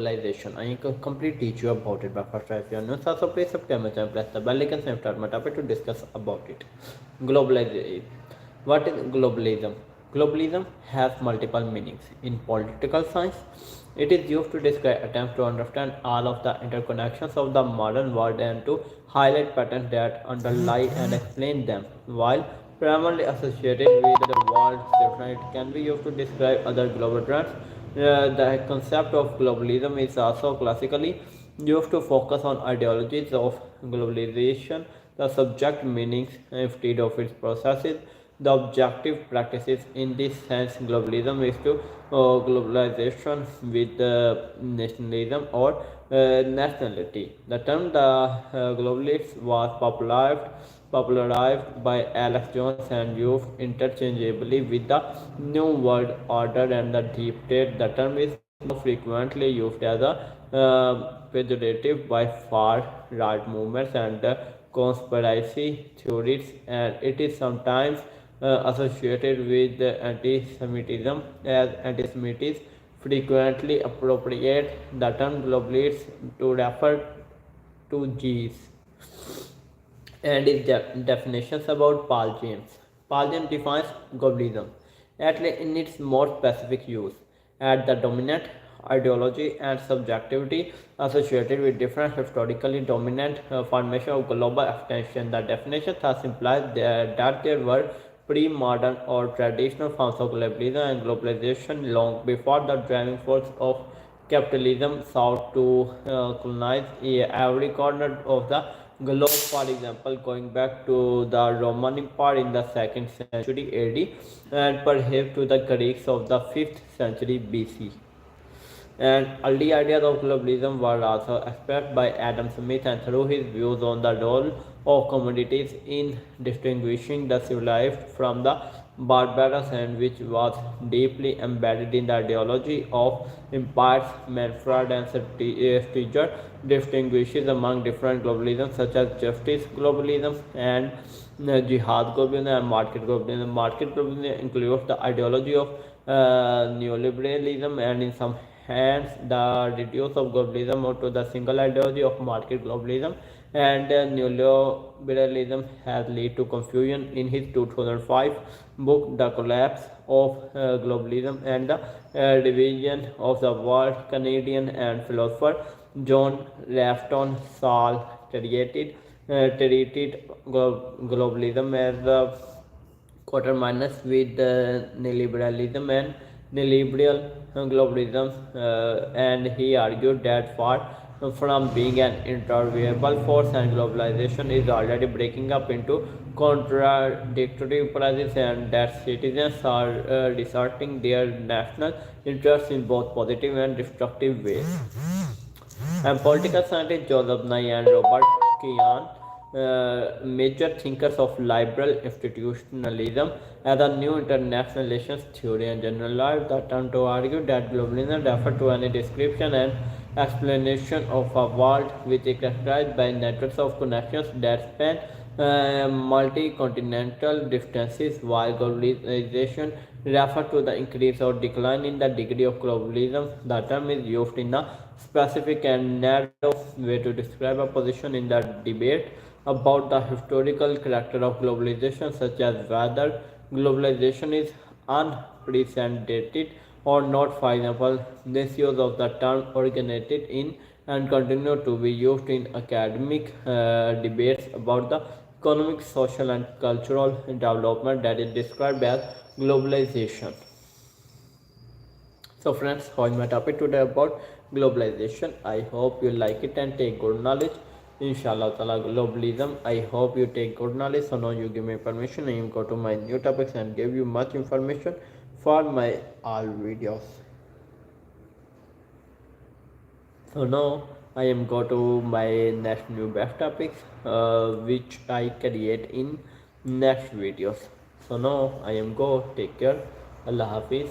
globalization. I can complete teach you about it by first try. If you are new, so please subscribe my channel, press the bell icon, and start my topic to discuss about it. Globalization. What is globalism? Globalism has multiple meanings. In political science, it is used to describe attempts to understand all of the interconnections of the modern world and to highlight patterns that underlie and explain them. While primarily associated with the world system, it can be used to describe other global trends. The concept of globalism is also classically used to focus on ideologies of globalization, the subject meanings instead of its processes. The objective practices in this sense, globalism is to globalization with nationalism or nationality. The term globalist was popularized by Alex Jones and used interchangeably with the New World Order and the Deep State. The term is now frequently used as a pejorative by far-right movements and conspiracy theories, and it is sometimes associated with anti-Semitism, as anti-Semitism frequently appropriate the term globalists to refer to Jews and its definitions about Paul James. Paul James defines globalism at in its more specific use at the dominant ideology and subjectivity associated with different historically dominant formation of global extension. The definition thus implies that there were pre-modern or traditional forms of globalism and globalization long before the driving force of capitalism sought to colonize every corner of the globe. For example, going back to the Roman Empire in the 2nd century AD and perhaps to the Greeks of the 5th century BC. And early ideas of globalism were also expressed by Adam Smith, and through his views on the role of commodities in distinguishing the civilized from the barbarous, and which was deeply embedded in the ideology of empires. Manfred and Stiger distinguishes among different globalisms such as justice globalism and jihad globalism and market globalism. Market globalism includes the ideology of neoliberalism, and in some hence the reduce of globalism to the single ideology of market globalism, and neoliberalism has led to confusion. In his 2005 book The Collapse of Globalism and the Division of the World, Canadian and philosopher John Rafton Saul treated globalism as a coterminous with neoliberalism and neoliberal globalism, and he argued that far from being an interviewable force, and globalization is already breaking up into contradictory policies, and that citizens are deserting their national interests in both positive and destructive ways. And political scientists Joseph Nye and Robert Kean, major thinkers of liberal institutionalism as a new international relations theory, and generalized the term to argue that globalism refers to any description and explanation of a world which is characterized by networks of connections that span multi-continental distances, while globalization refers to the increase or decline in the degree of globalism. The term is used in a specific and narrow way to describe a position in the debate about the historical character of globalization, such as whether globalization is unprecedented or not. For example, this use of the term originated in and continue to be used in academic debates about the economic, social, and cultural development that is described as globalization. So friends, how is my topic today about globalization? I hope you like it and take good knowledge. Inshallah Ta'ala globalism. I hope you take good knowledge. So now you give me permission. I am go to my new topics and give you much information for my all videos. So now I am go to my next new best topics which I create in next videos. So now I am go, take care. Allah Hafiz.